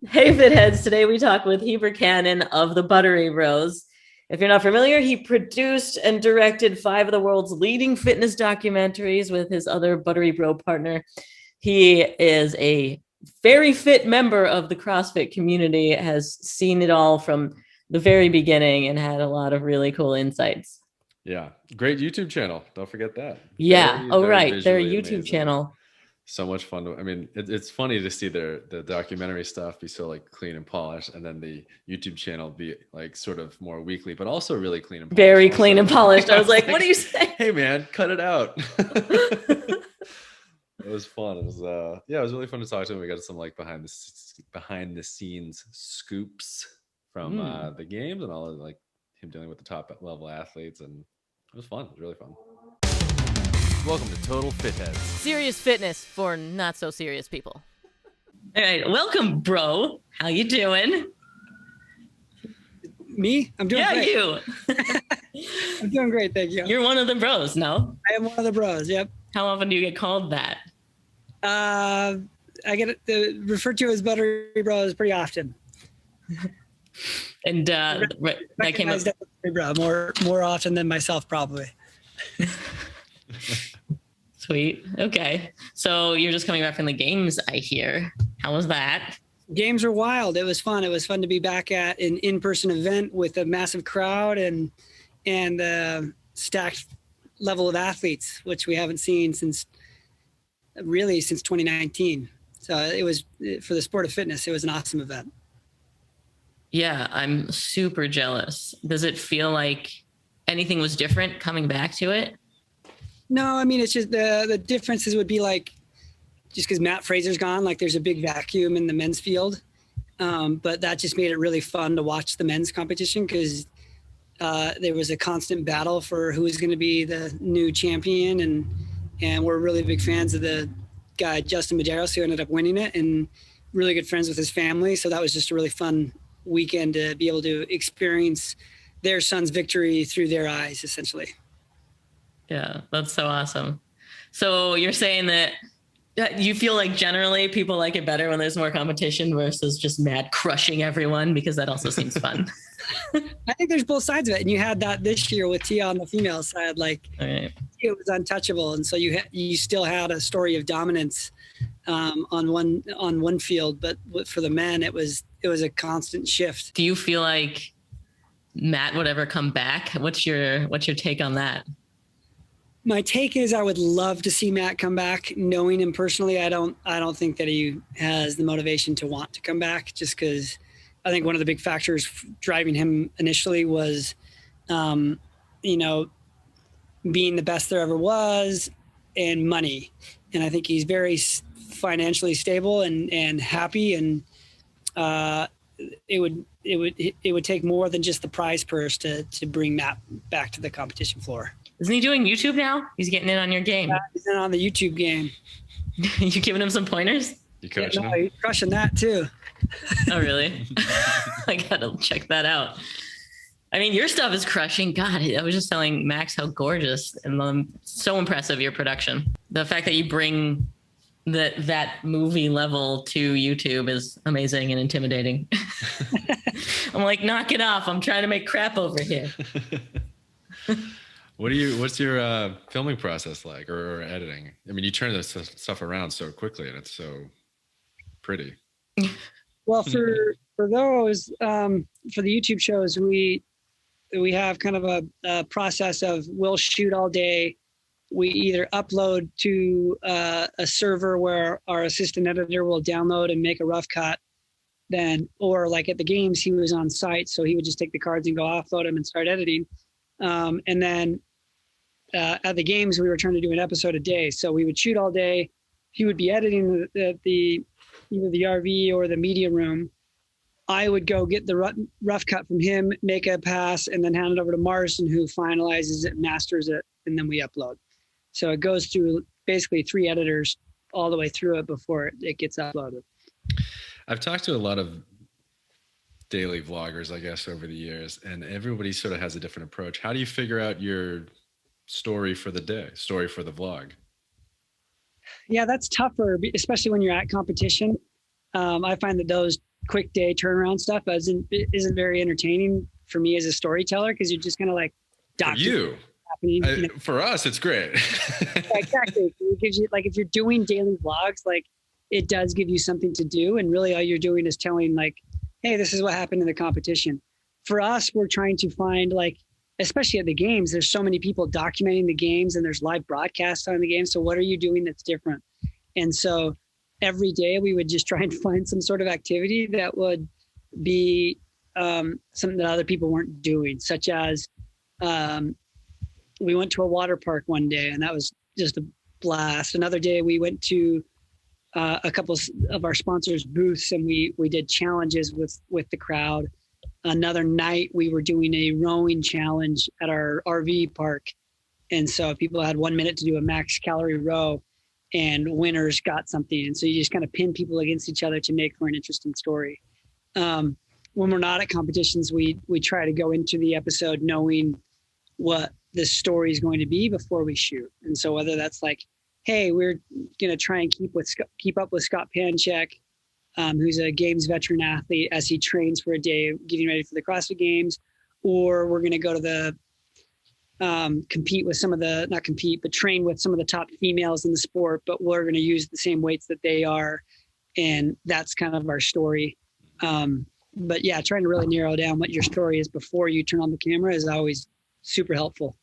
Hey, Fitheads. Today we talk with Heber Cannon of the Buttery Bros. If you're not familiar, he produced and directed five of the world's leading fitness documentaries with his other Buttery Bro partner. He is a very fit member of the CrossFit community, has seen it all from the very beginning, and had a lot of really cool insights. Yeah, great YouTube channel. Don't forget that. Yeah. Very, Oh, very right. Their visually YouTube amazing. channel. So much fun. It's funny to see the documentary stuff be so like clean and polished, and then the YouTube channel be like sort of more weekly, but also really clean and polished. Very clean and Also, polished. I I was was like, what like, do you say? "Hey, man, cut it out." It was fun. It was yeah, it was really fun to talk to him. We got some like behind the scenes scoops from Mm. the games and all of like him dealing with the top level athletes, and it was fun. It was really fun. Welcome to Total Fitheads. Serious fitness for not so serious people. All right, welcome, bro. How you doing? Me? I'm doing great. You. I'm doing great, thank you. You're one of the bros, no? I am one of the bros. Yep. How often do you get called that? I get referred to as Buttery Bros pretty often. And that came up. Recognized as Buttery Bro more often than myself, probably. Sweet. Okay. So you're just coming back from the games, I hear. How was that? Games were wild. It was fun. It was fun to be back at an in-person event with a massive crowd and stacked level of athletes, which we haven't seen since 2019. So it was, for the sport of fitness, it was an awesome event. Yeah, I'm super jealous. Does it feel like anything was different coming back to it? No, I mean, it's just the differences would be like, just because Matt Fraser's gone, like there's a big vacuum in the men's field. But that just made it really fun to watch the men's competition because there was a constant battle for who was going to be the new champion. And we're really big fans of the guy, Justin Medeiros, who ended up winning it, and really good friends with his family. So that was just a really fun weekend to be able to experience their son's victory through their eyes, essentially. Yeah, that's so awesome. So you're saying that you feel like generally people like it better when there's more competition versus just mad crushing everyone, because that also seems fun. I think there's both sides of it. And you had that this year with Tia on the female side, like Right. Tia was untouchable. And so you still had a story of dominance on one field, but for the men, it was a constant shift. Do you feel like Matt would ever come back? What's your take on that? My take is I would love to see Matt come back. Knowing him personally, I don't think that he has the motivation to want to come back, just because I think one of the big factors driving him initially was, being the best there ever was and money. And I think he's very financially stable and happy. And it would take more than just the prize purse to bring Matt back to the competition floor. Isn't he doing YouTube now? He's getting in on your game. Yeah, he's in on the YouTube game. You giving him some pointers? You coaching him? He's crushing that too. Oh, really? I gotta check that out. I mean, your stuff is crushing. God, I was just telling Max how gorgeous and so impressive your production. The fact that you bring that movie level to YouTube is amazing and intimidating. I'm like, knock it off. I'm trying to make crap over here. What's your filming process like, or editing? I mean, you turn this stuff around so quickly, and it's so pretty. Well, for those for the YouTube shows, we have kind of a process of we'll shoot all day. We either upload to a server where our assistant editor will download and make a rough cut, or like at the games, he was on site, so he would just take the cards and go offload them and start editing. And then at the games, we were trying to do an episode a day. So we would shoot all day. He would be editing either the RV or the media room. I would go get the rough cut from him, make a pass, and then hand it over to Marston, who finalizes it, masters it, and then we upload. So it goes through basically 3 editors all the way through it before it gets uploaded. I've talked to a lot of daily vloggers, I guess, over the years, and everybody sort of has a different approach. How do you figure out your story for the day, story for the vlog? Yeah, that's tougher, especially when you're at competition. I find that those quick day turnaround stuff isn't very entertaining for me as a storyteller, because you're just kind of like for you. Happening, for us, it's great. Yeah, exactly. It gives you, like, if you're doing daily vlogs, like, it does give you something to do, and really all you're doing is telling, like, hey, this is what happened in the competition. For us, we're trying to find, like, especially at the games, there's so many people documenting the games, and there's live broadcasts on the game. So what are you doing that's different? And so every day we would just try and find some sort of activity that would be something that other people weren't doing, such as we went to a water park one day, and that was just a blast. Another day we went to a couple of our sponsors' booths, and we did challenges with the crowd. Another night we were doing a rowing challenge at our RV park. And so people had 1 minute to do a max calorie row, and winners got something. And so you just kind of pin people against each other to make for an interesting story. When we're not at competitions, we try to go into the episode knowing what the story is going to be before we shoot. And so whether that's like, hey, we're going to try and keep up with Scott Panchek, who's a games veteran athlete, as he trains for a day getting ready for the CrossFit Games, or we're going to go to the train with some of the top females in the sport, but we're going to use the same weights that they are. And that's kind of our story. But yeah, trying to really narrow down what your story is before you turn on the camera is always super helpful.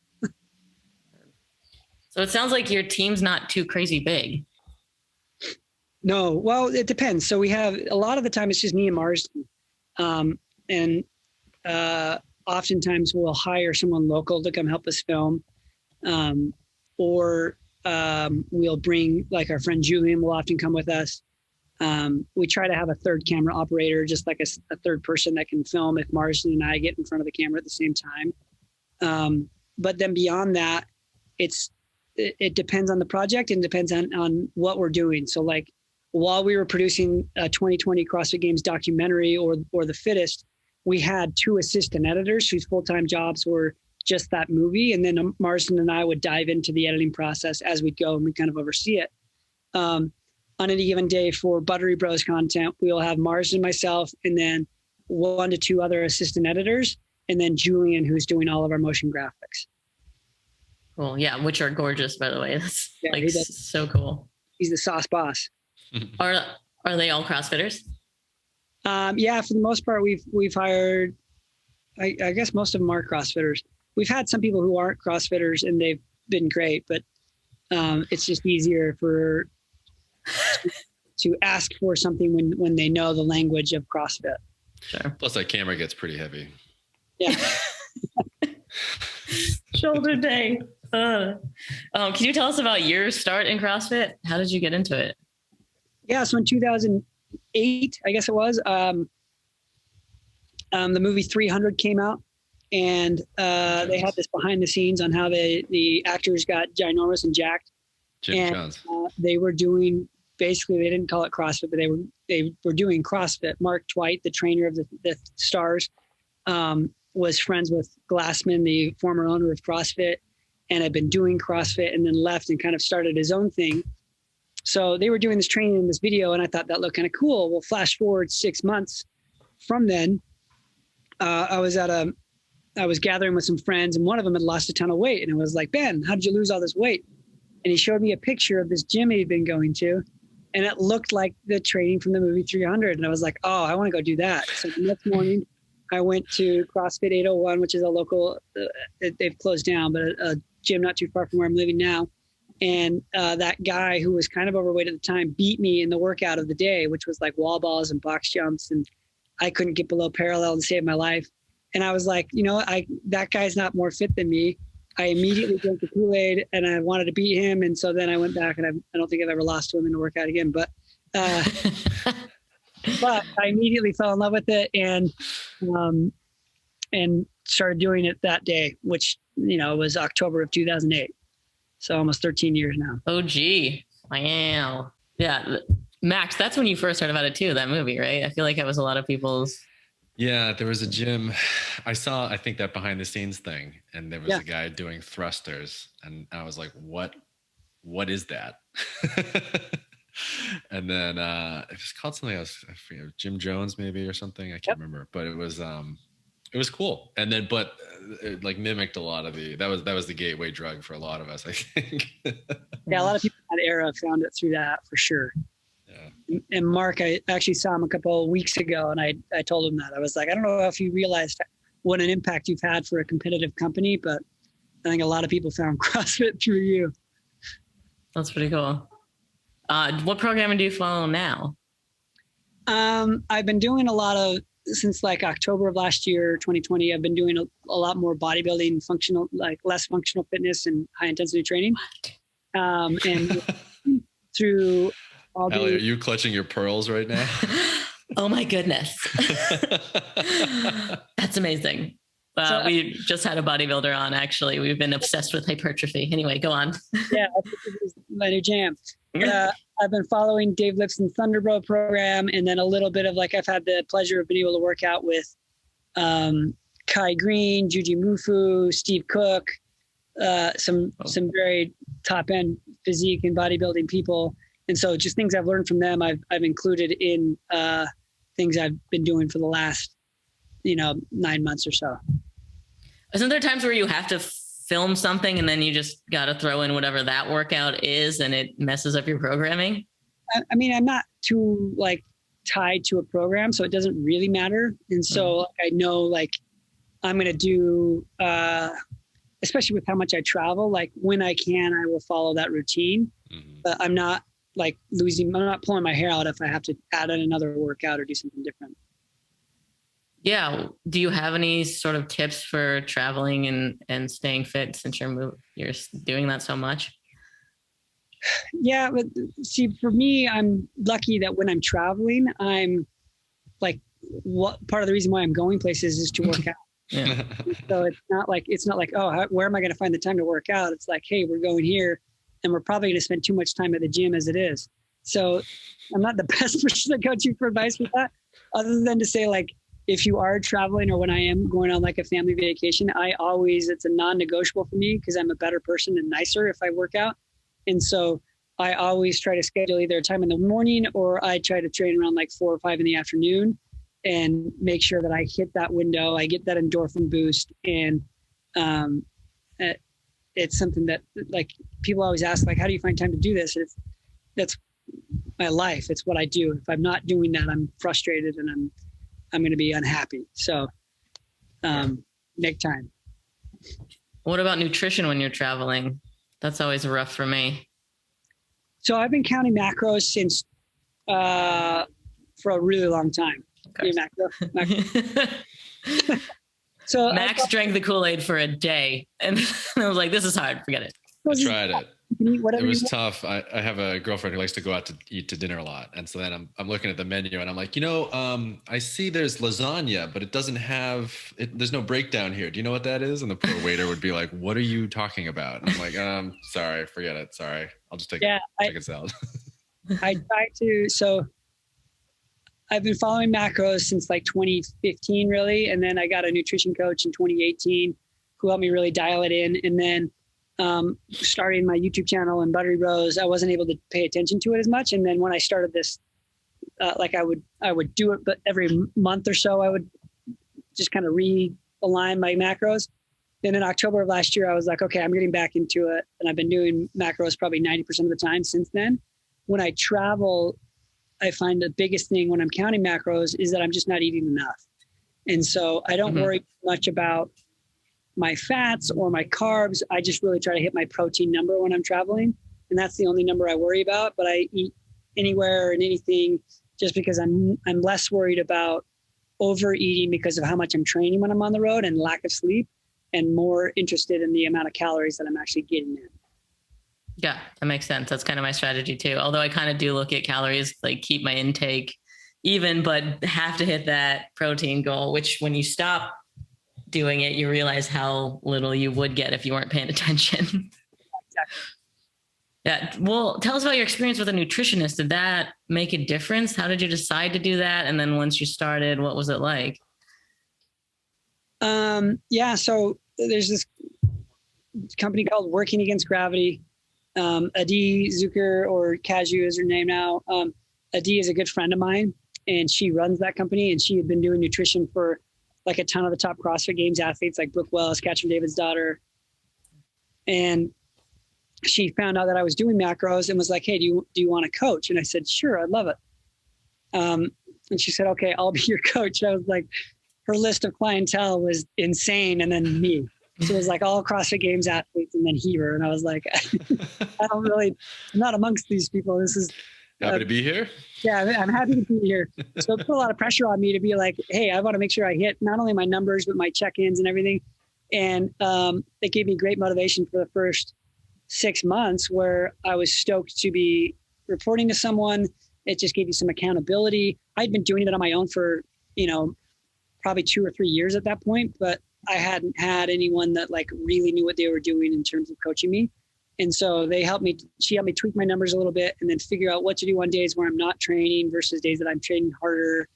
So it sounds like your team's not too crazy big. No, well, it depends. So we have, a lot of the time it's just me and Marsden. Oftentimes we'll hire someone local to come help us film. Or we'll bring, like, our friend Julian will often come with us. We try to have a third camera operator, just like a third person that can film if Marsden and I get in front of the camera at the same time. But then beyond that, it depends on the project and depends on what we're doing. So, like, while we were producing a 2020 CrossFit Games documentary or the Fittest, we had 2 assistant editors whose full-time jobs were just that movie. And then Marsden and I would dive into the editing process as we go, and we kind of oversee it. On any given day for Buttery Bros content, we'll have Marsden, myself, and then 1 to 2 other assistant editors, and then Julian, who's doing all of our motion graphics. Cool. Yeah, which are gorgeous, by the way. That's Yeah, so cool. He's the sauce boss. Are they all CrossFitters? Yeah, for the most part, we've hired, I guess most of them are CrossFitters. We've had some people who aren't CrossFitters, and they've been great, but it's just easier to ask for something when they know the language of CrossFit. Sure. Plus that camera gets pretty heavy. Yeah. Shoulder day. Can you tell us about your start in CrossFit? How did you get into it? Yeah, so in 2008, I guess it was, the movie 300 came out, and they had this behind the scenes on how the actors got ginormous and jacked. They were doing, basically, they didn't call it CrossFit, but they were doing CrossFit. Mark Twight, the trainer of the stars, was friends with Glassman, the former owner of CrossFit, and had been doing CrossFit, and then left and kind of started his own thing. So they were doing this training in this video, and I thought that looked kind of cool. Well, flash forward 6 months from then, I was gathering with some friends, and one of them had lost a ton of weight. And I was like, Ben, how did you lose all this weight? And he showed me a picture of this gym he'd been going to, and it looked like the training from the movie 300. And I was like, oh, I want to go do that. So the next morning I went to CrossFit 801, which is a local, they've closed down, but a gym not too far from where I'm living now. And that guy who was kind of overweight at the time beat me in the workout of the day, which was like wall balls and box jumps. And I couldn't get below parallel to save my life. And I was like, that guy's not more fit than me. I immediately drank the Kool-Aid, and I wanted to beat him. And so then I went back, and I don't think I've ever lost to him in a workout again. But but I immediately fell in love with it and started doing it that day, which, was October of 2008. So almost 13 years now. Oh, gee. Wow. Yeah. Max, that's when you first heard about it too, that movie, right? I feel like it was a lot of people's. Yeah, there was a gym. I think that behind the scenes thing, and there was a guy doing thrusters, and I was like, what is that? And then it was called something else, I forget, Jim Jones maybe or something. I can't remember, but it was cool. And then, but it like mimicked a lot of that was the gateway drug for a lot of us, I think. Yeah, a lot of people in that era found it through that for sure. Yeah. And Mark, I actually saw him a couple of weeks ago, and I told him that. I was like, I don't know if you realized what an impact you've had for a competitive company, but I think a lot of people found CrossFit through you. That's pretty cool. What programming do you follow now? I've been doing a lot of, since like October of last year, 2020, I've been doing a lot more bodybuilding, functional, like less functional fitness and high intensity training. And through all Allie, are you clutching your pearls right now? Oh my goodness. That's amazing. We just had a bodybuilder on, actually. We've been obsessed with hypertrophy. Anyway, go on. Yeah, it's my new jam. I've been following Dave Lipson's Thunderbro program, and then a little bit of like, I've had the pleasure of being able to work out with Kai Green, Juji Mufu, Steve Cook, some very top end physique and bodybuilding people. And so just things I've learned from them, I've included in things I've been doing for the last, 9 months or so. Isn't there times where you have to film something and then you just got to throw in whatever that workout is and it messes up your programming? I mean, I'm not too like tied to a program, so it doesn't really matter. And so I know like I'm going to do, especially with how much I travel, like when I can, I will follow that routine, but I'm not like I'm not pulling my hair out if I have to add in another workout or do something different. Yeah. Do you have any sort of tips for traveling and staying fit since you're doing that so much? Yeah, but see, for me, I'm lucky that when I'm traveling, I'm like, what part of the reason why I'm going places is to work out. Yeah. So it's not like, oh, where am I going to find the time to work out? It's like, hey, we're going here and we're probably going to spend too much time at the gym as it is. So I'm not the best person to go to for advice with that, other than to say like, if you are traveling or when I am going on like a family vacation, it's a non-negotiable for me because I'm a better person and nicer if I work out. And so I always try to schedule either a time in the morning or I try to train around like 4 or 5 in the afternoon and make sure that I hit that window. I get that endorphin boost. And it's something that like people always ask, like, how do you find time to do this? That's my life. It's what I do. If I'm not doing that, I'm frustrated and I'm going to be unhappy. So make time. What about nutrition when you're traveling? That's always rough for me. So I've been counting macros since for a really long time. Okay. Macro. So Max drank the Kool-Aid for a day and I was like, this is hard. Forget it. I tried it. It was tough. I have a girlfriend who likes to go out to eat to dinner a lot. And so then I'm looking at the menu and I'm like, I see there's lasagna, but it doesn't have it. There's no breakdown here. Do you know what that is? And the poor waiter would be like, what are you talking about? And I'm like, sorry, forget it. Sorry. I'll just take a salad. I try to, so I've been following macros since like 2015 really. And then I got a nutrition coach in 2018 who helped me really dial it in. And then starting my YouTube channel and Buttery Bros, I wasn't able to pay attention to it as much. And then when I started this, like I would do it, but every month or so, I would just kind of realign my macros. Then in October of last year, I was like, okay, I'm getting back into it. And I've been doing macros probably 90% of the time since then. When I travel, I find the biggest thing when I'm counting macros is that I'm just not eating enough. And so I don't worry much about my fats or my carbs. I just really try to hit my protein number when I'm traveling. And that's the only number I worry about, but I eat anywhere and anything just because I'm less worried about overeating because of how much I'm training when I'm on the road and lack of sleep, and more interested in the amount of calories that I'm actually getting in. Yeah, that makes sense. That's kind of my strategy too. Although I kind of do look at calories, like keep my intake even, but have to hit that protein goal, which when you stop doing it, you realize how little you would get if you weren't paying attention. Exactly. Yeah. Well, tell us about your experience with a nutritionist. Did that make a difference? How did you decide to do that? And then once you started, what was it like? Yeah. So there's this company called Working Against Gravity. Adi Zucker, or Cashew is her name now. Adi is a good friend of mine, and she runs that company, and she had been doing nutrition for like a ton of the top CrossFit Games athletes like Brooke Wells, Katrin David's daughter. And she found out that I was doing macros and was like, hey, do you want to coach? And I said, sure, I'd love it. And she said, okay, I'll be your coach. And I was like, her list of clientele was insane. And then me. So it was like all CrossFit Games athletes and then Heber. And I was like, I'm not amongst these people. This is happy to be here. Yeah, I'm happy to be here. So it put a lot of pressure on me to be like, hey, I want to make sure I hit not only my numbers, but my check-ins and everything. And it gave me great motivation for the first 6 months where I was stoked to be reporting to someone. It just gave you some accountability. I'd been doing it on my own for, probably 2 or 3 years at that point, but I hadn't had anyone that like really knew what they were doing in terms of coaching me. And so she helped me tweak my numbers a little bit and then figure out what to do on days where I'm not training versus days that I'm training harder.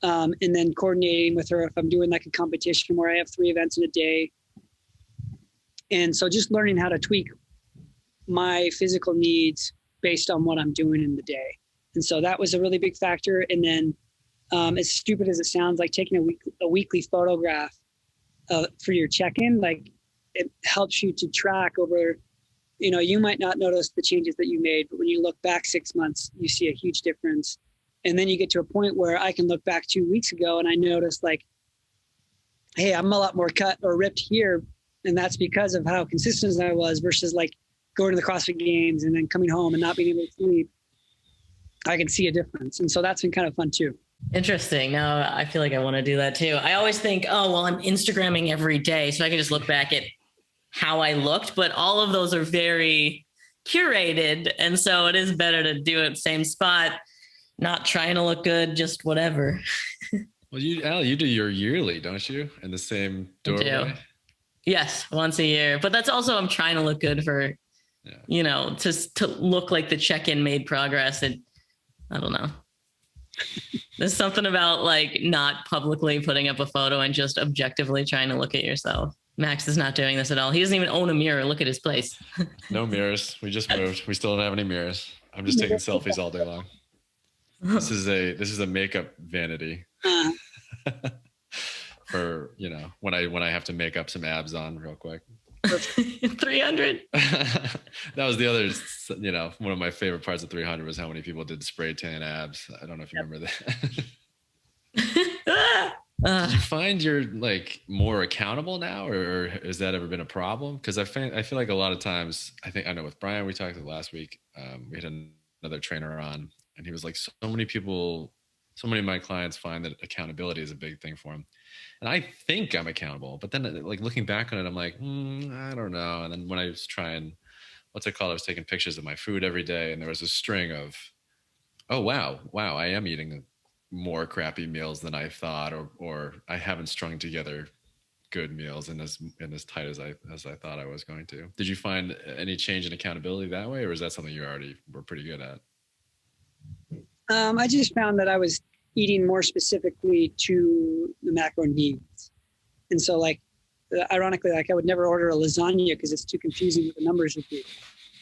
And then coordinating with her if I'm doing like a competition where I have 3 events in a day. And so just learning how to tweak my physical needs based on what I'm doing in the day. And so that was a really big factor. And then as stupid as it sounds, like taking a weekly photograph for your check-in, like it helps you to track over, you might not notice the changes that you made, but when you look back 6 months, you see a huge difference. And then you get to a point where I can look back 2 weeks ago and I noticed like, hey, I'm a lot more cut or ripped here. And that's because of how consistent I was versus like going to the CrossFit Games and then coming home and not being able to sleep. I can see a difference. And so that's been kind of fun too. Interesting. Now I feel like I want to do that too. I always think, oh, well, I'm Instagramming every day, so I can just look back at how I looked, but all of those are very curated. And so it is better to do it same spot, not trying to look good, just whatever. Well, you do your yearly, don't you? In the same doorway? Yes, once a year. But that's also, I'm trying to look good for, to look like the check-in made progress. And I don't know. There's something about like not publicly putting up a photo and just objectively trying to look at yourself. Max is not doing this at all. He doesn't even own a mirror. Look at his place. No mirrors. We just moved. We still don't have any mirrors. I'm just taking selfies all day long. This is a makeup vanity for, when I have to make up some abs on real quick. 300. That was the other, one of my favorite parts of 300 was how many people did spray tan abs. I don't know if you remember that. Did you find you're like more accountable now, or has that ever been a problem? Because I feel like a lot of times, I know with Brian, we talked last week, we had another trainer on, and he was like, so many of my clients find that accountability is a big thing for them. And I think I'm accountable, but then like looking back on it, I'm like, I don't know. And then when I was trying, I was taking pictures of my food every day, and there was a string of, oh, wow, I am eating more crappy meals than I thought, or I haven't strung together good meals and as tight as I thought I was going to. Did you find any change in accountability that way, or is that something you already were pretty good at? I just found that I was eating more specifically to the macro needs. And so like, ironically, like I would never order a lasagna because it's too confusing what the numbers would be.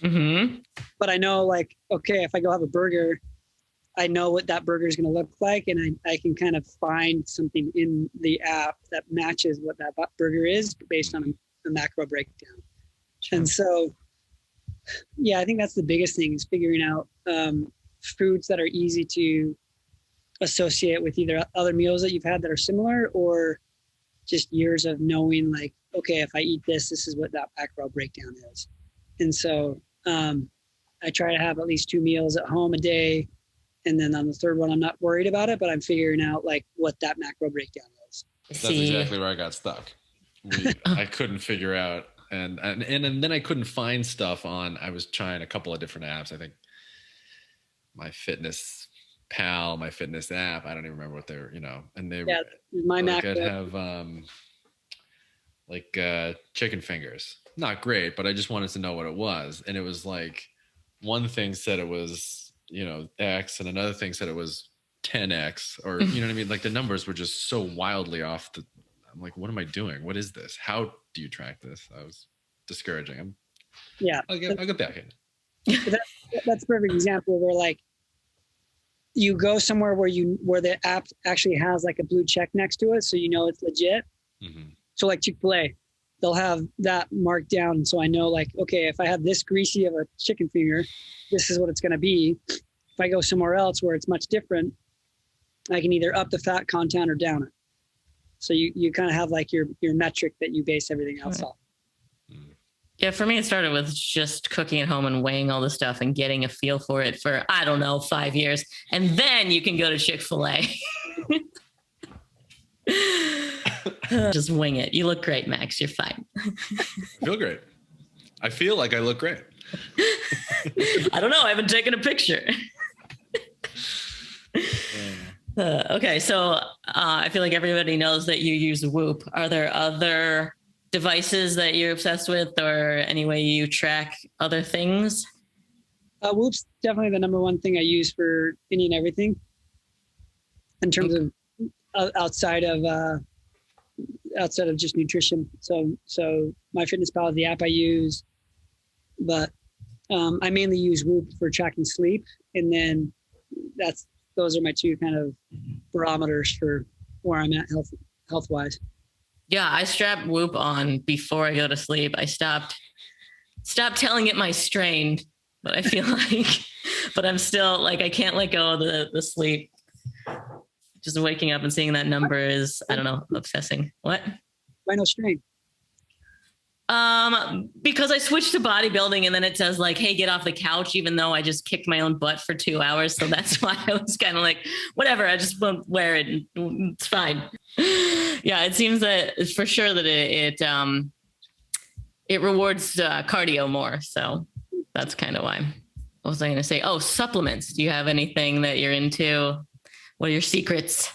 Mm-hmm. But I know like, okay, if I go have a burger, I know what that burger is going to look like. And I can kind of find something in the app that matches what that burger is based on a macro breakdown. Sure. And so, yeah, I think that's the biggest thing is figuring out foods that are easy to associate with either other meals that you've had that are similar, or just years of knowing like, okay, if I eat this is what that macro breakdown is. And so I try to have at least 2 meals at home a day. And then on the third one, I'm not worried about it, but I'm figuring out like what that macro breakdown is. That's exactly where I got stuck. I couldn't figure out, and then I couldn't find stuff on, I was trying a couple of different apps. I think my Fitness Pal, my Fitness app, I don't even remember what they were, and they my like macro. I'd have chicken fingers. Not great, but I just wanted to know what it was. And it was like one thing said it was, X, and another thing said it was 10X, or, you know what I mean? Like the numbers were just so wildly off. I'm like, what am I doing? What is this? How do you track this? I was discouraging. I'll get back in. That's a perfect example where like you go somewhere where the app actually has like a blue check next to it, so you know it's legit. Mm-hmm. So like Chick-fil-A, they'll have that marked down, so I know like, okay, if I have this greasy of a chicken finger, this is what it's going to be. If I go somewhere else where it's much different, I can either up the fat content or down it. So you kind of have like your metric that you base everything else off. Yeah, for me, it started with just cooking at home and weighing all the stuff and getting a feel for it for, I don't know, 5 years. And then you can go to Chick-fil-A. Just wing it. You look great, Max. You're fine. I feel great. I feel like I look great. I don't know. I haven't taken a picture. Okay, so I feel like everybody knows that you use Whoop. Are there other devices that you're obsessed with, or any way you track other things? Whoop's definitely the number one thing I use for any and everything in terms of outside of just nutrition. So MyFitnessPal is the app I use, but I mainly use Whoop for tracking sleep, and then those are my two kind of barometers for where I'm at health wise. Yeah, I strap Whoop on before I go to sleep. I stopped telling it my strain, but I feel like, but I'm still like, I can't let go of the sleep. Just waking up and seeing that number is, I don't know, obsessing. What? Why no strain? Because I switched to bodybuilding, and then it says like, hey, get off the couch, even though I just kicked my own butt for 2 hours. So that's why I was kind of like, whatever, I just won't wear it. It's fine. Yeah, it seems that it's for sure that it rewards cardio more. So that's kind of why. What was I going to say? Oh, supplements. Do you have anything that you're into? What are your secrets?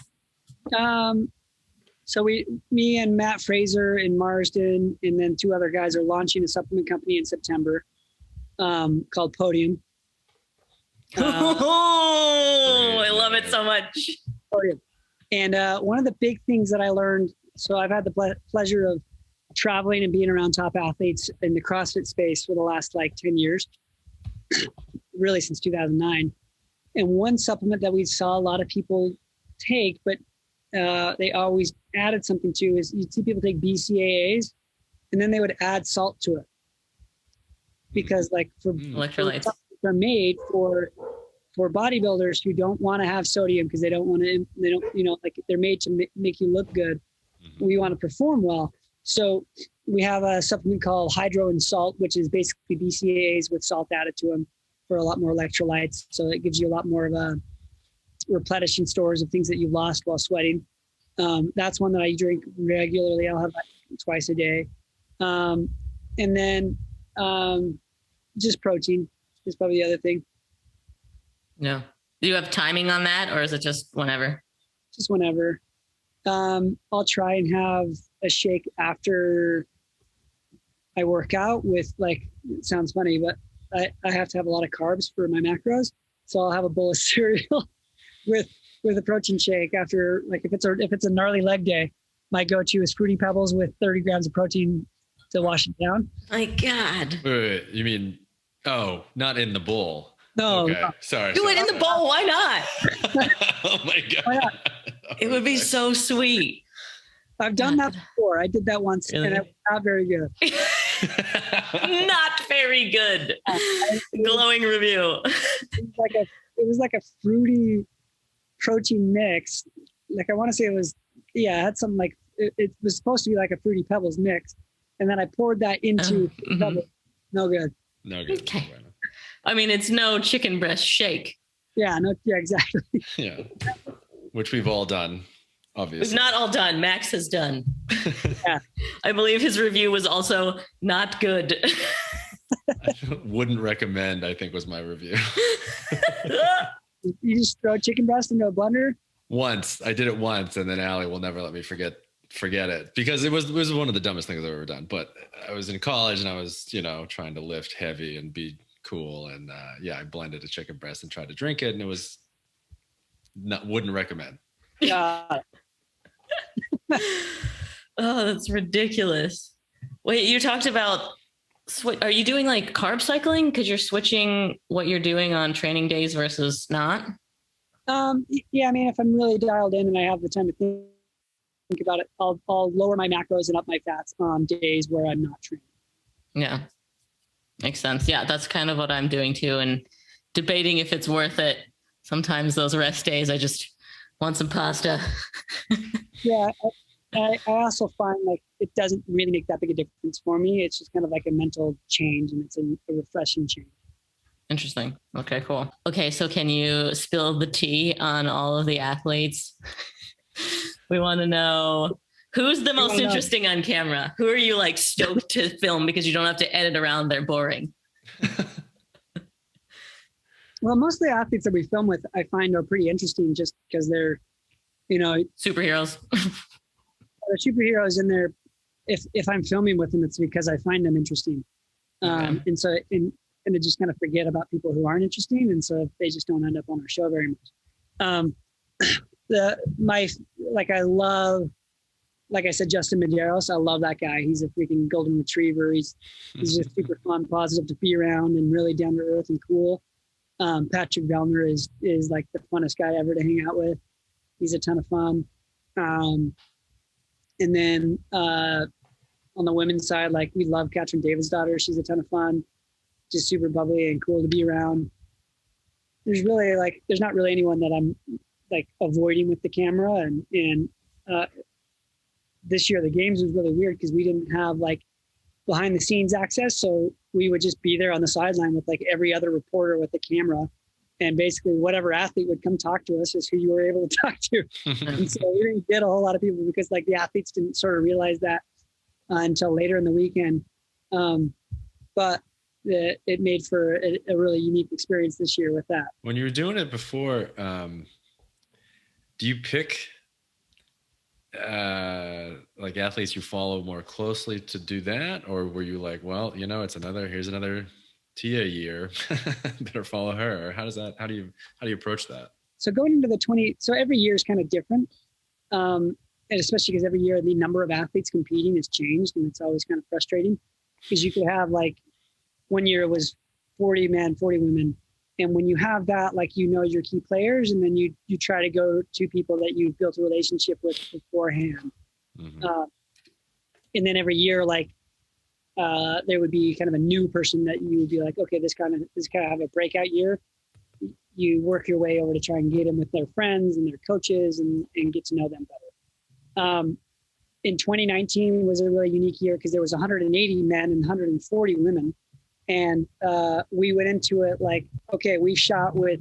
So me and Matt Fraser in Marsden, and then two other guys are launching a supplement company in September called PODIUM. I love it so much. PODIUM. And one of the big things that I learned, so I've had the pleasure of traveling and being around top athletes in the CrossFit space for the last like 10 years, really since 2009. And one supplement that we saw a lot of people take, but they always added something to, is you'd see people take BCAAs and then they would add salt to it, because like for electrolytes, they're made for bodybuilders who don't want to have sodium because they don't, like they're made to make you look good. We want to perform well. So we have a supplement called Hydro and Salt, which is basically BCAAs with salt added to them for a lot more electrolytes. So it gives you a lot more of a replenishing stores of things that you've lost while sweating. That's one that I drink regularly. I'll have that twice a day. And then just protein is probably the other thing. Yeah. Do you have timing on that, or is it just whenever? Just whenever. I'll try and have a shake after I work out with, like, it sounds funny, but I have to have a lot of carbs for my macros. So I'll have a bowl of cereal with a protein shake after, like, if it's a gnarly leg day, my go-to is Fruity Pebbles with 30 grams of protein to wash it down. My God. Wait, you mean, not in the bowl? No. Okay. No. Sorry. Do it in the bowl. Why not? Oh my God. Why not? It would be so sweet. I've done that before. I did that once, really? and it was not very good. Not very good. Glowing review. It was like a fruity protein mix. Like, I want to say it had something like, it was supposed to be like a Fruity Pebbles mix. And then I poured that into Pebbles. No good. No good. Okay. I mean, it's no chicken breast shake. Yeah, exactly. Yeah. Which we've all done, obviously. We've not all done. Max has done. Yeah. I believe his review was also not good. Wouldn't recommend, I think, was my review. You just throw chicken breast into a blender? Once. I did it once, and then Allie will never let me forget it, because it was one of the dumbest things I've ever done. But I was in college and I was, trying to lift heavy and be cool. And I blended a chicken breast and tried to drink it, and it was wouldn't recommend. Yeah. Oh, that's ridiculous. Wait, you talked about Are you doing like carb cycling? Because you're switching what you're doing on training days versus not? Yeah, I mean, if I'm really dialed in and I have the time to think about it, I'll lower my macros and up my fats on days where I'm not training. Yeah, makes sense. Yeah, that's kind of what I'm doing too, and debating if it's worth it. Sometimes those rest days, I just want some pasta. Yeah, I also find like it doesn't really make that big a difference for me. It's just kind of like a mental change, and it's a refreshing change. Interesting. Okay, cool. Okay, so can you spill the tea on all of the athletes? We want to know who's the most interesting on camera. Who are you like stoked to film because you don't have to edit around their boring? Well, most of the athletes that we film with, I find are pretty interesting just because they're, superheroes. They're superheroes, and they're if I'm filming with them, it's because I find them interesting. Okay. And so and to just kind of forget about people who aren't interesting, and so they just don't end up on our show very much. I love, like I said, Justin Medeiros. I love that guy. He's a freaking golden retriever. He's just super fun, positive to be around, and really down to earth and cool. Patrick Vellner is like the funnest guy ever to hang out with. He's a ton of fun. And then on the women's side, like we love Katrin Davidsdottir. She's a ton of fun, just super bubbly and cool to be around. There's not really anyone that I'm like avoiding with the camera. And this year the games was really weird because we didn't have like behind the scenes access. So we would just be there on the sideline with like every other reporter with the camera. And basically whatever athlete would come talk to us is who you were able to talk to. And so we didn't get a whole lot of people because like the athletes didn't sort of realize that until later in the weekend. But it made for a really unique experience this year with that. When you were doing it before, do you pick like athletes you follow more closely to do that? Or were you like, well, here's another Tia year, better follow her? Or how do you approach that? So going into so every year is kind of different. And especially because every year the number of athletes competing has changed, and it's always kind of frustrating because you could have like one year it was 40 men, 40 women. And when you have that, like, your key players, and then you try to go to people that you've built a relationship with beforehand. Mm-hmm. And then every year, like, there would be kind of a new person that you would be like, okay, this kind of have a breakout year. You work your way over to try and get them with their friends and their coaches and get to know them better. In 2019 was a really unique year because there was 180 men and 140 women. And we went into it like, okay, we shot with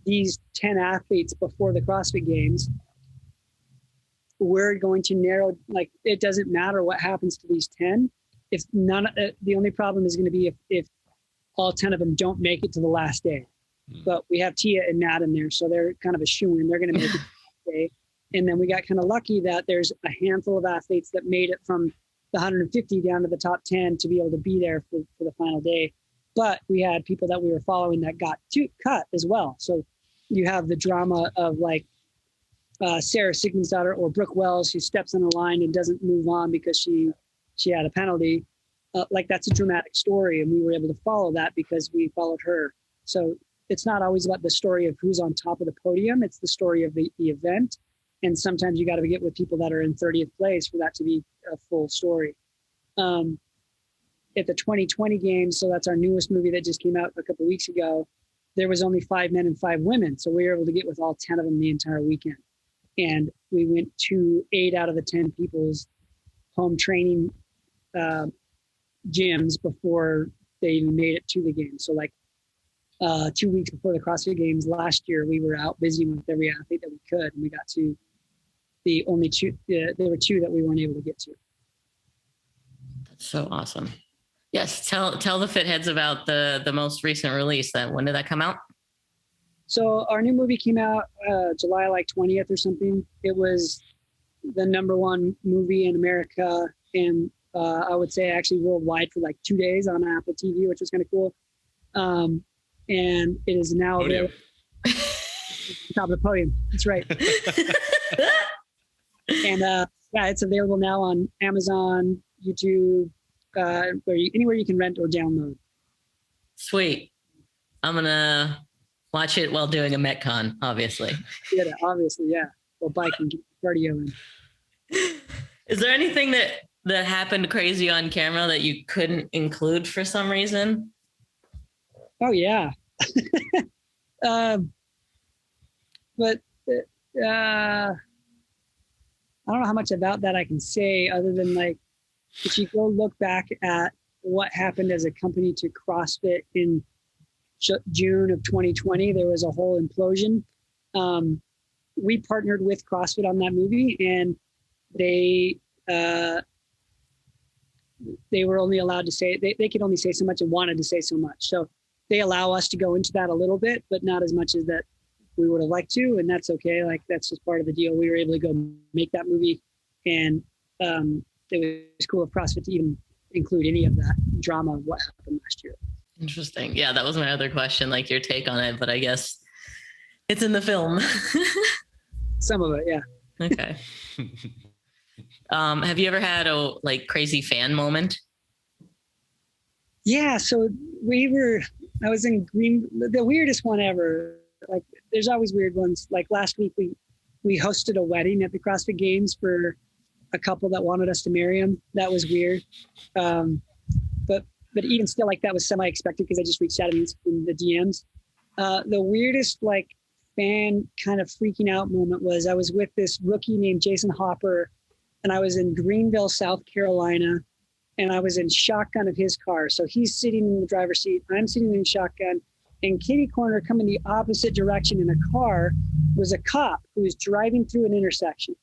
these 10 athletes before the CrossFit Games. We're going to narrow, like, it doesn't matter what happens to these 10. If the only problem is going to be if all 10 of them don't make it to the last day. But we have Tia and Nat in there, so they're kind of a shoo-in. They're going to make it to the day. And then we got kind of lucky that there's a handful of athletes that made it from the 150 down to the top 10 to be able to be there for the final day. But we had people that we were following that got cut as well. So you have the drama of like Sarah Sigmundsdottir or Brooke Wells, who steps on the line and doesn't move on because she had a penalty. Like, that's a dramatic story, and we were able to follow that because we followed her. So it's not always about the story of who's on top of the podium. It's the story of the event. And sometimes you got to get with people that are in 30th place for that to be a full story. At the 2020 games, so that's our newest movie that just came out a couple of weeks ago, there was only 5 men and 5 women. So we were able to get with all 10 of them the entire weekend. And we went to 8 out of the 10 people's home training gyms before they even made it to the game. So like 2 weeks before the CrossFit Games last year, we were out busy with every athlete that we could. And we got to the only 2, there were 2 that we weren't able to get to. That's so awesome. Yes. Tell the fit heads about the most recent release. When did that come out? So our new movie came out July like 20th or something. It was the #1 movie in America, and I would say actually worldwide for like 2 days on Apple TV, which was kind of cool. And it is now available. Top of the podium. That's right. And yeah, it's available now on Amazon, YouTube, anywhere you can rent or download. Sweet. I'm gonna watch it while doing a Metcon, obviously. Yeah, obviously, yeah. Or biking, get cardio in. Is there anything that happened crazy on camera that you couldn't include for some reason? Oh yeah. But I don't know how much about that I can say, other than like, if you go look back at what happened as a company to CrossFit in June of 2020, there was a whole implosion. We partnered with CrossFit on that movie, and they were only allowed to say, they could only say so much and wanted to say so much. So they allow us to go into that a little bit, but not as much as that we would have liked to. And that's okay. Like, that's just part of the deal. We were able to go make that movie, and it was cool of CrossFit to even include any of that drama of what happened last year. Interesting. Yeah, that was my other question, like your take on it, but I guess it's in the film. Some of it, yeah. Okay. Have you ever had a like crazy fan moment? Yeah, so I was in the weirdest one ever. Like, there's always weird ones. Like last week, we hosted a wedding at the CrossFit Games for a couple that wanted us to marry them. That was weird. But even still, like, that was semi-expected because I just reached out in the DMs. The weirdest, like, fan kind of freaking out moment was I was with this rookie named Jason Hopper, and I was in Greenville, South Carolina, and I was in shotgun of his car. So he's sitting in the driver's seat, I'm sitting in shotgun, and kitty corner coming the opposite direction in a car was a cop who was driving through an intersection.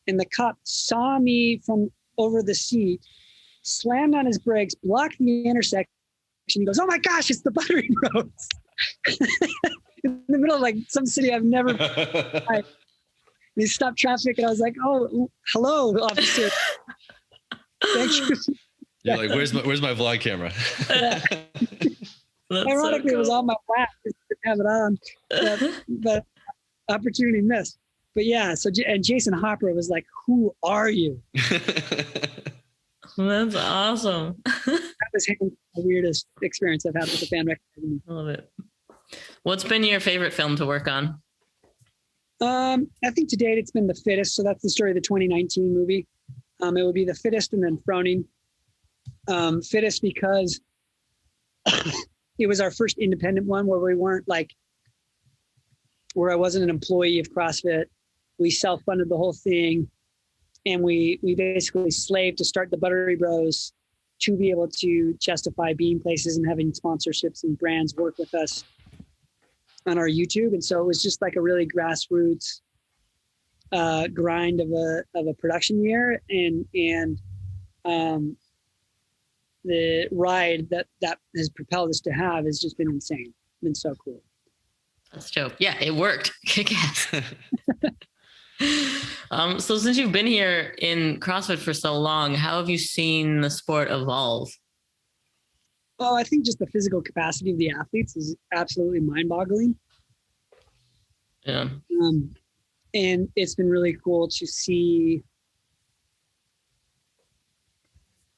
And the cop saw me from over the seat, slammed on his brakes, blocked the intersection. He goes, "Oh my gosh, it's the Buttery Bros." In the middle of like some city I've never been. He stopped traffic, and I was like, "Oh, hello, officer. Thank you." You're like, where's my vlog camera? Ironically, so cool. It was on my lap. I didn't have it on, but opportunity missed. But yeah, and Jason Hopper was like, "Who are you?" That's awesome. That was the weirdest experience I've had with a fan recognizing me. I love it. What's been your favorite film to work on? I think to date it's been The Fittest. So that's the story of the 2019 movie. It would be The Fittest and then Froning. Fittest because it was our first independent one where we weren't like, where I wasn't an employee of CrossFit. We self-funded the whole thing. And we basically slaved to start the Buttery Bros to be able to justify being places and having sponsorships and brands work with us on our YouTube. And so it was just like a really grassroots grind of a production year. And the ride that has propelled us to have has just been insane. It's been so cool. That's dope. Yeah, it worked. Kick ass. So since you've been here in CrossFit for so long, how have you seen the sport evolve? Well, I think just the physical capacity of the athletes is absolutely mind-boggling. Yeah. And it's been really cool to see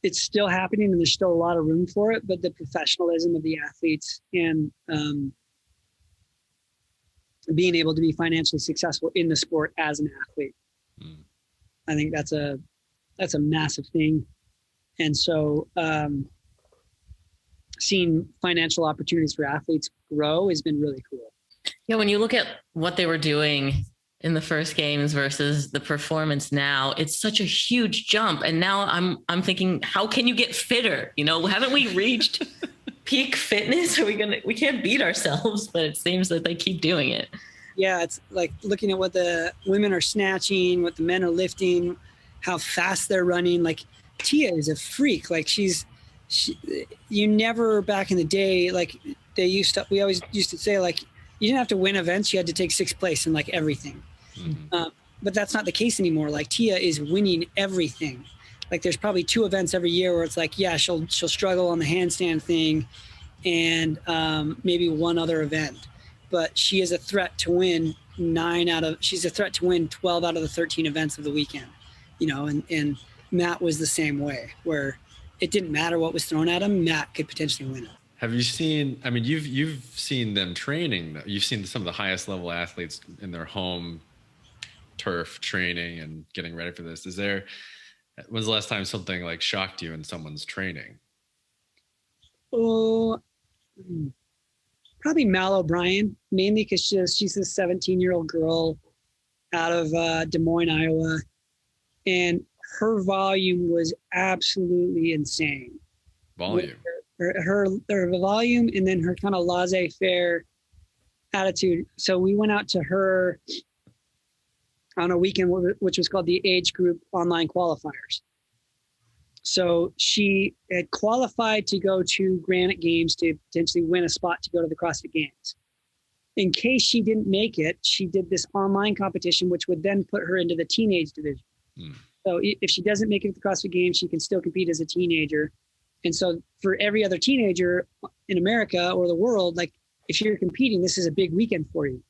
it's still happening, and there's still a lot of room for it, but the professionalism of the athletes and being able to be financially successful in the sport as an athlete. I think that's a massive thing. And so seeing financial opportunities for athletes grow has been really cool. Yeah, when you look at what they were doing in the first games versus the performance now, it's such a huge jump. And now I'm thinking, how can you get fitter? You know, haven't we reached peak fitness? We can't beat ourselves, but it seems that they keep doing it. Yeah, it's like looking at what the women are snatching, what the men are lifting, how fast they're running. Like Tia is a freak. Like you never back in the day, like we always used to say, like, you didn't have to win events, you had to take sixth place in like everything. Mm-hmm. But that's not the case anymore. Like Tia is winning everything. Like there's probably 2 events every year where it's like, yeah, she'll struggle on the handstand thing and maybe one other event, but she is a threat to win 12 out of the 13 events of the weekend, you know, and Matt was the same way, where it didn't matter what was thrown at him. Matt could potentially win it. Have you seen, I mean, you've seen them training. You've seen some of the highest level athletes in their home turf training and getting ready for this. When's the last time something like shocked you in someone's training? Oh, probably Mal O'Brien, mainly because she's a 17-year-old girl out of Des Moines, Iowa. And her volume was absolutely insane. Volume. Her volume, and then her kind of laissez-faire attitude. So we went out to her on a weekend, which was called the Age Group Online Qualifiers. So she had qualified to go to Granite Games to potentially win a spot to go to the CrossFit Games. In case she didn't make it, she did this online competition, which would then put her into the teenage division. So if she doesn't make it to the CrossFit Games, she can still compete as a teenager. And so for every other teenager in America or the world, like if you're competing, this is a big weekend for you.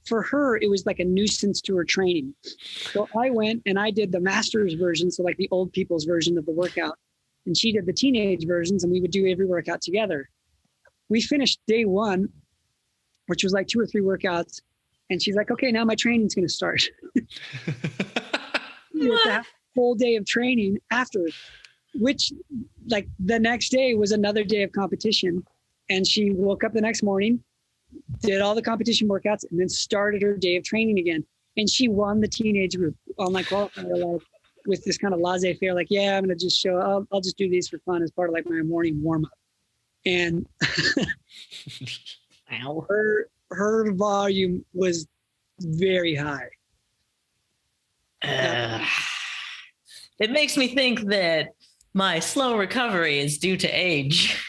For her, it was like a nuisance to her training. So I went and I did the master's version, so like the old people's version of the workout. And she did the teenage versions, and we would do every workout together. We finished day one, which was like 2 or 3 workouts. And she's like, okay, now my training's going to start. You have to have a whole day of training after, which like the next day was another day of competition. And she woke up the next morning, did all the competition workouts, and then started her day of training again. And she won the teenage group online qualifier, like, with this kind of laissez-faire, like, yeah, I'm going to just show, I'll just do these for fun as part of like my morning warm-up. And her volume was very high. It makes me think that my slow recovery is due to age.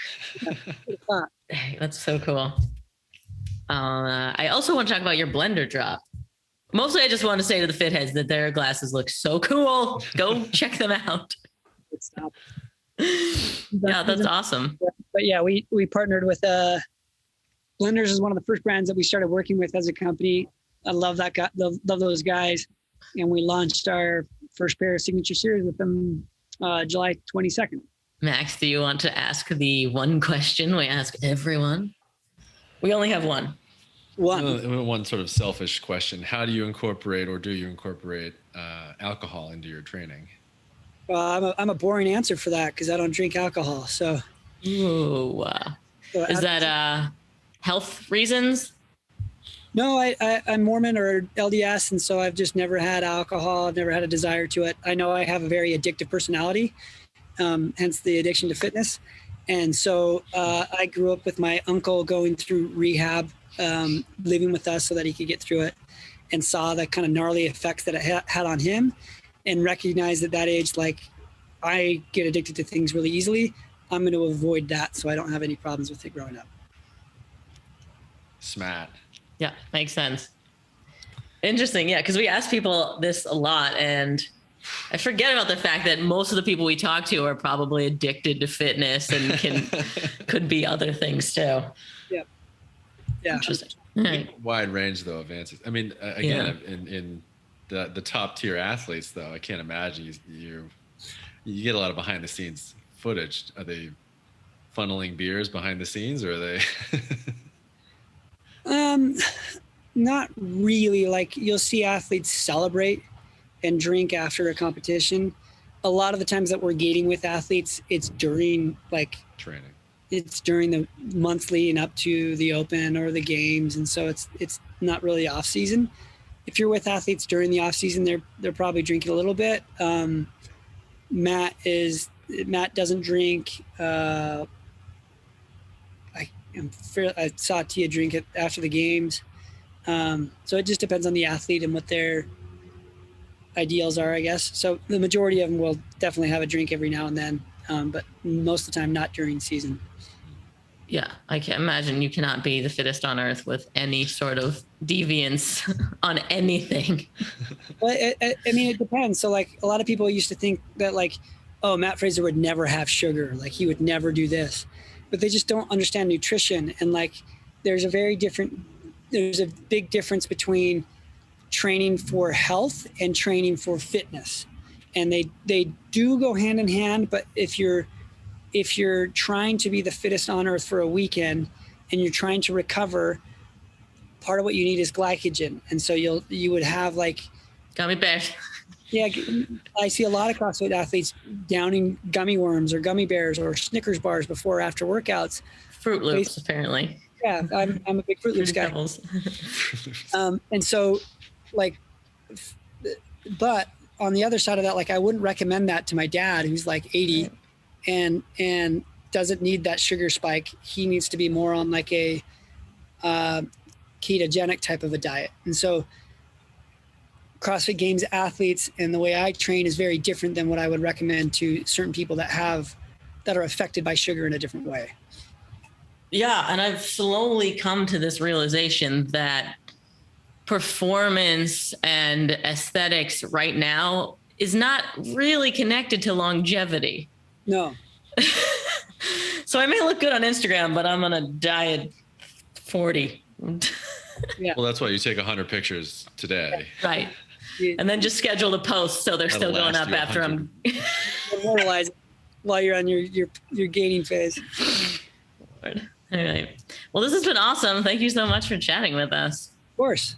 That's so cool. I also want to talk about your blender drop. Mostly I just want to say to the fit heads that their glasses look so cool. Go check them out. Yeah, that's awesome. But yeah, we partnered with Blenders is one of the first brands that we started working with as a company. I love that guy, love those guys. And we launched our first pair of signature series with them July 22nd. Max, do you want to ask the one question we ask everyone? We only have one. One sort of selfish question. How do you incorporate, or do you incorporate alcohol into your training? Well, I'm a boring answer for that because I don't drink alcohol. So, ooh, is that health reasons? No, I'm Mormon or LDS, and so I've just never had alcohol. I've never had a desire to it. I know I have a very addictive personality, hence the addiction to fitness. And so I grew up with my uncle going through rehab, living with us so that he could get through it, and saw the kind of gnarly effects that it had on him, and recognized at that age, like, I get addicted to things really easily. I'm going to avoid that so I don't have any problems with it growing up. Smart. Yeah, makes sense. Interesting. Yeah, because we ask people this a lot, and I forget about the fact that most of the people we talk to are probably addicted to fitness and could be other things too. Yeah. Yeah. Interesting. Wide range though of answers. I mean, again, in the top tier athletes though, I can't imagine you get a lot of behind the scenes footage. Are they funneling beers behind the scenes, or are they? Not really. Like, you'll see athletes celebrate and drink after a competition. A lot of the times that we're gating with athletes, it's during like training. It's during the monthly and up to the Open or the Games, and so it's not really off season. If you're with athletes during the off season, they're probably drinking a little bit. Matt doesn't drink. I saw Tia drink it after the games. So it just depends on the athlete and what their ideals are, I guess. So the majority of them will definitely have a drink every now and then, but most of the time not during season. Yeah, I can't imagine you cannot be the fittest on earth with any sort of deviance on anything. Well, I mean, it depends. So like a lot of people used to think that like, oh, Matt Fraser would never have sugar. Like he would never do this, but they just don't understand nutrition. And like, there's a big difference between training for health and training for fitness. And they do go hand in hand, but if you're if you're trying to be the fittest on earth for a weekend and you're trying to recover, part of what you need is glycogen. And so you would have like gummy bears. Yeah, I see a lot of CrossFit athletes downing gummy worms or gummy bears or Snickers bars before or after workouts. Fruit Loops, apparently. Yeah, I'm a big Fruit Loops guy. And so, like, but on the other side of that, like, I wouldn't recommend that to my dad, who's like 80 and doesn't need that sugar spike. He needs to be more on like a ketogenic type of a diet. And so CrossFit Games athletes and the way I train is very different than what I would recommend to certain people that are affected by sugar in a different way. Yeah. And I've slowly come to this realization that performance and aesthetics right now is not really connected to longevity. No. So I may look good on Instagram, but I'm going to die at 40. Yeah. Well, that's why you take 100 pictures today. Right. And then just schedule the post so they're still going up after I'm immortalize while you're on your gaining phase. All right. Well, this has been awesome. Thank you so much for chatting with us. Of course.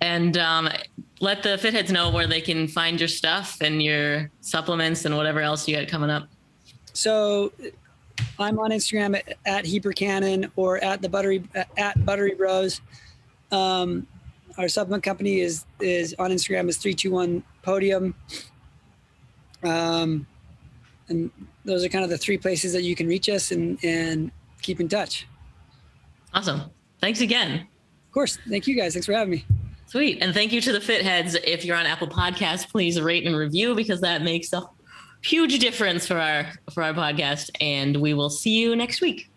And let the Fitheads know where they can find your stuff and your supplements and whatever else you got coming up. So I'm on Instagram at Heber Cannon or at Buttery Bros. Our supplement company is on Instagram is 321 PODIUM. And those are kind of the three places that you can reach us and keep in touch. Awesome. Thanks again. Of course. Thank you guys. Thanks for having me. Sweet. And thank you to the Fitheads. If you're on Apple Podcasts, please rate and review because that makes a huge difference for our podcast. And we will see you next week.